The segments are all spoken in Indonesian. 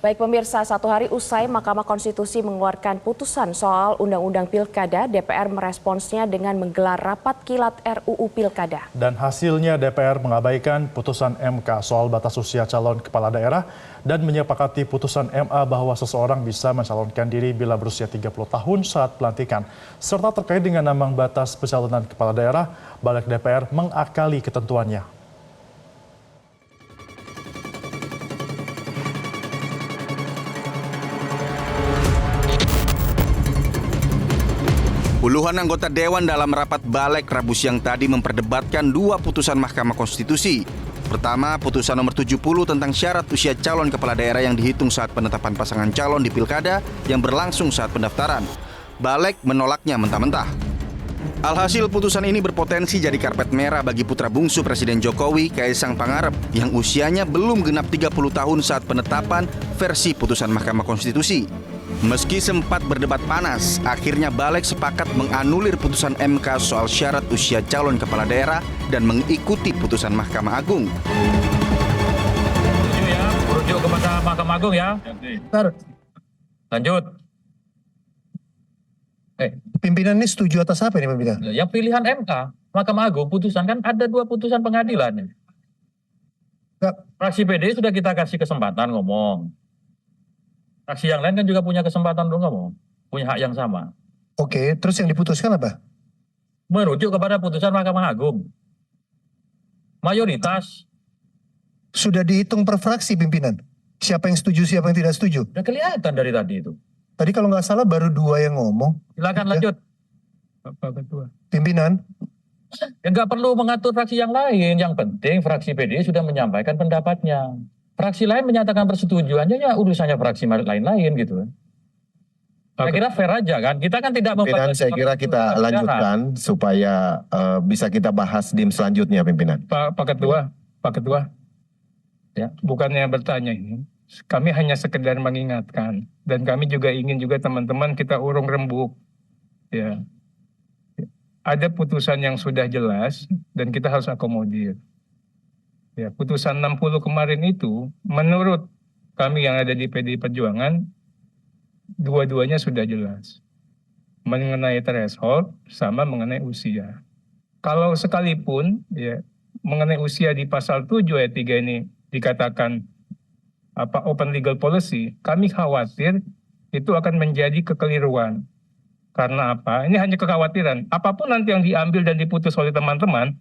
Baik pemirsa, satu hari usai Mahkamah Konstitusi mengeluarkan putusan soal Undang-Undang Pilkada, DPR meresponsnya dengan menggelar rapat kilat RUU Pilkada. Dan hasilnya DPR mengabaikan putusan MK soal batas usia calon kepala daerah dan menyepakati putusan MA bahwa seseorang bisa mencalonkan diri bila berusia 30 tahun saat pelantikan. Serta terkait dengan ambang batas pencalonan kepala daerah, balik DPR mengakali ketentuannya. Puluhan anggota Dewan dalam rapat Balek Rabu siang tadi memperdebatkan dua putusan Mahkamah Konstitusi. Pertama, putusan nomor 70 tentang syarat usia calon kepala daerah yang dihitung saat penetapan pasangan calon di Pilkada yang berlangsung saat pendaftaran. Balek menolaknya mentah-mentah. Alhasil putusan ini berpotensi jadi karpet merah bagi putra bungsu Presiden Jokowi, Kaisang Pangarep, yang usianya belum genap 30 tahun saat penetapan versi putusan Mahkamah Konstitusi. Meski sempat berdebat panas, akhirnya Balek sepakat menganulir putusan MK soal syarat usia calon kepala daerah dan mengikuti putusan Mahkamah Agung. Setuju ya, merujuk kepada Mahkamah Agung ya. Lanjut. Pimpinan ini setuju atas apa ini pimpinan? Yang pilihan MK, Mahkamah Agung putusan kan ada dua putusan pengadilan. Fraksi PD sudah kita kasih kesempatan ngomong. Fraksi yang lain kan juga punya kesempatan dong ngomong, punya hak yang sama. Oke, terus yang diputuskan apa? Merujuk kepada putusan Mahkamah Agung. Mayoritas. Sudah dihitung per fraksi pimpinan. Siapa yang setuju, siapa yang tidak setuju? Udah kelihatan dari tadi itu. Tadi kalau nggak salah baru dua yang ngomong. Silakan lanjut. Bapak Ketua. Pimpinan. Ya nggak perlu mengatur fraksi yang lain. Yang penting fraksi PD sudah menyampaikan pendapatnya. Fraksi lain menyatakan persetujuannya, ya urusannya fraksi lain-lain gitu. Saya kira fair aja kan. Kita kan tidak Pimpinan, saya kira kita lanjutkan supaya bisa kita bahas di selanjutnya, pimpinan. Pak Ketua, ya, bukannya bertanya ini, kami hanya sekedar mengingatkan, dan kami juga ingin juga teman-teman kita urung rembuk, ya. Ada putusan yang sudah jelas dan kita harus akomodir. Ya, putusan 60 kemarin itu, menurut kami yang ada di PDI Perjuangan, dua-duanya sudah jelas. Mengenai threshold sama mengenai usia. Kalau sekalipun ya mengenai usia di pasal 7 ayat 3 ini dikatakan open legal policy, kami khawatir itu akan menjadi kekeliruan. Karena apa? Ini hanya kekhawatiran. Apapun nanti yang diambil dan diputus oleh teman-teman,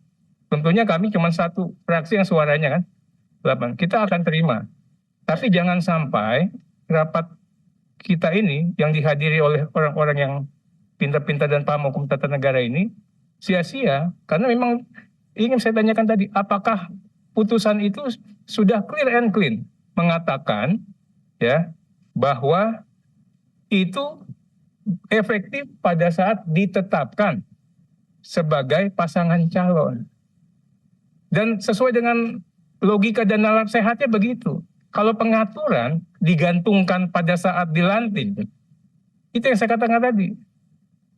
tentunya kami cuma satu fraksi yang suaranya kan 8. Kita akan terima. Tapi jangan sampai rapat kita ini yang dihadiri oleh orang-orang yang pintar-pintar dan paham hukum tata negara ini sia-sia. Karena memang ingin saya tanyakan tadi, apakah putusan itu sudah clear and clean mengatakan ya bahwa itu efektif pada saat ditetapkan sebagai pasangan calon. Dan sesuai dengan logika dan nalar sehatnya begitu. Kalau pengaturan digantungkan pada saat dilantik, itu yang saya katakan tadi.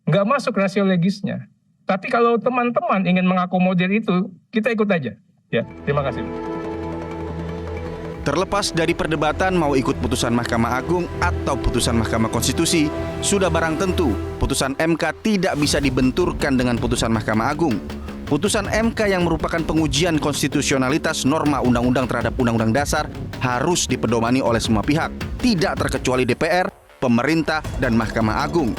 Nggak masuk rasio legisnya. Tapi kalau teman-teman ingin mengakomodir itu, kita ikut aja. Ya, terima kasih. Terlepas dari perdebatan mau ikut putusan Mahkamah Agung atau putusan Mahkamah Konstitusi, sudah barang tentu putusan MK tidak bisa dibenturkan dengan putusan Mahkamah Agung. Putusan MK yang merupakan pengujian konstitusionalitas norma undang-undang terhadap undang-undang dasar harus dipedomani oleh semua pihak, tidak terkecuali DPR, pemerintah, dan Mahkamah Agung.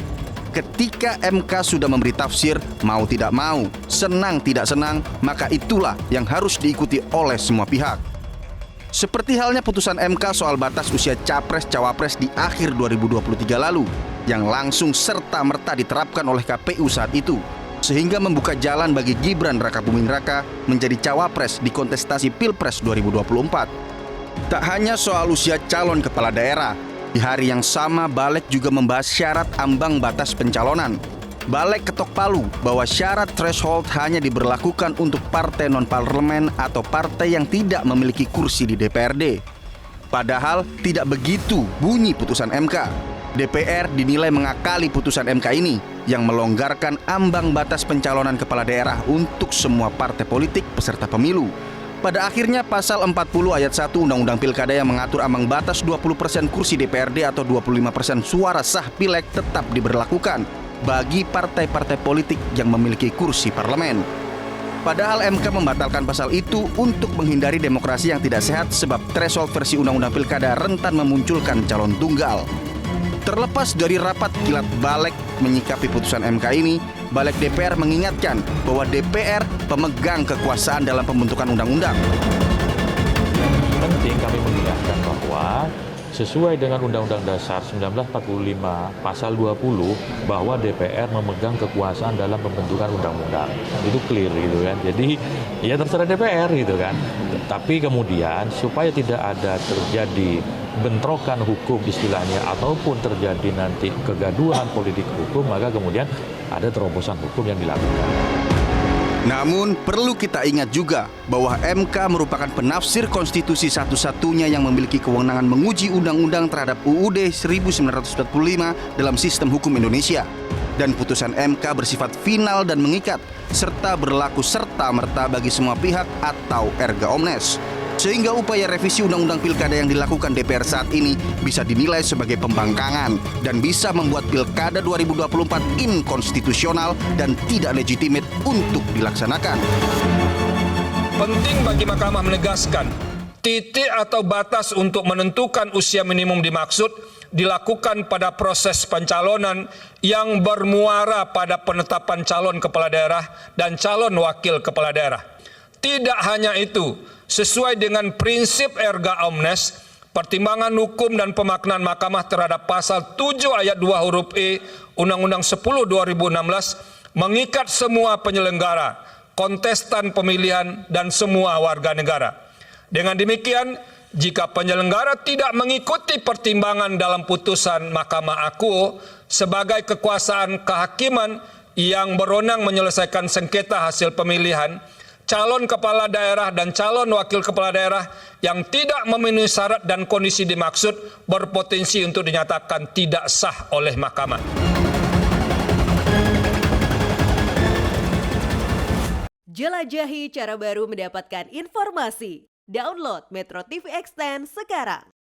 Ketika MK sudah memberi tafsir, mau tidak mau, senang tidak senang, maka itulah yang harus diikuti oleh semua pihak. Seperti halnya putusan MK soal batas usia Capres-Cawapres di akhir 2023 lalu, yang langsung serta-merta diterapkan oleh KPU saat itu, sehingga membuka jalan bagi Gibran Rakabuming Raka menjadi cawapres di kontestasi Pilpres 2024. Tak hanya soal usia calon kepala daerah, di hari yang sama Balek juga membahas syarat ambang batas pencalonan. Balek ketok palu bahwa syarat threshold hanya diberlakukan untuk partai non-parlemen atau partai yang tidak memiliki kursi di DPRD. Padahal tidak begitu bunyi putusan MK. DPR dinilai mengakali putusan MK ini yang melonggarkan ambang batas pencalonan kepala daerah untuk semua partai politik peserta pemilu. Pada akhirnya pasal 40 ayat 1 Undang-Undang Pilkada yang mengatur ambang batas 20% kursi DPRD atau 25% suara sah pileg tetap diberlakukan bagi partai-partai politik yang memiliki kursi parlemen. Padahal MK membatalkan pasal itu untuk menghindari demokrasi yang tidak sehat sebab threshold versi Undang-Undang Pilkada rentan memunculkan calon tunggal. Terlepas dari rapat kilat Balek menyikapi putusan MK ini, Balek DPR mengingatkan bahwa DPR pemegang kekuasaan dalam pembentukan undang-undang. Penting kami mengingatkan bahwa sesuai dengan Undang-Undang Dasar 1945 Pasal 20 bahwa DPR memegang kekuasaan dalam pembentukan undang-undang. Itu clear gitu kan. Jadi ya terserah DPR gitu kan. Tapi kemudian supaya tidak ada terjadi bentrokan hukum istilahnya ataupun terjadi nanti kegaduhan politik hukum, maka kemudian ada terobosan hukum yang dilakukan. Namun, perlu kita ingat juga bahwa MK merupakan penafsir konstitusi satu-satunya yang memiliki kewenangan menguji undang-undang terhadap UUD 1945 dalam sistem hukum Indonesia. Dan putusan MK bersifat final dan mengikat, serta berlaku serta-merta bagi semua pihak atau erga omnes. Sehingga upaya revisi Undang-Undang Pilkada yang dilakukan DPR saat ini bisa dinilai sebagai pembangkangan dan bisa membuat Pilkada 2024 inkonstitusional dan tidak legitimate untuk dilaksanakan. Penting bagi Mahkamah menegaskan, titik atau batas untuk menentukan usia minimum dimaksud dilakukan pada proses pencalonan yang bermuara pada penetapan calon kepala daerah dan calon wakil kepala daerah. Tidak hanya itu, sesuai dengan prinsip erga omnes, pertimbangan hukum dan pemaknaan mahkamah terhadap pasal 7 ayat 2 huruf E Undang-Undang 10 2016 mengikat semua penyelenggara, kontestan pemilihan, dan semua warga negara. Dengan demikian, jika penyelenggara tidak mengikuti pertimbangan dalam putusan Mahkamah Akuo sebagai kekuasaan kehakiman yang berwenang menyelesaikan sengketa hasil pemilihan, calon kepala daerah dan calon wakil kepala daerah yang tidak memenuhi syarat dan kondisi dimaksud berpotensi untuk dinyatakan tidak sah oleh mahkamah. Jelajahi cara baru mendapatkan informasi. Download Metro TV Extend sekarang.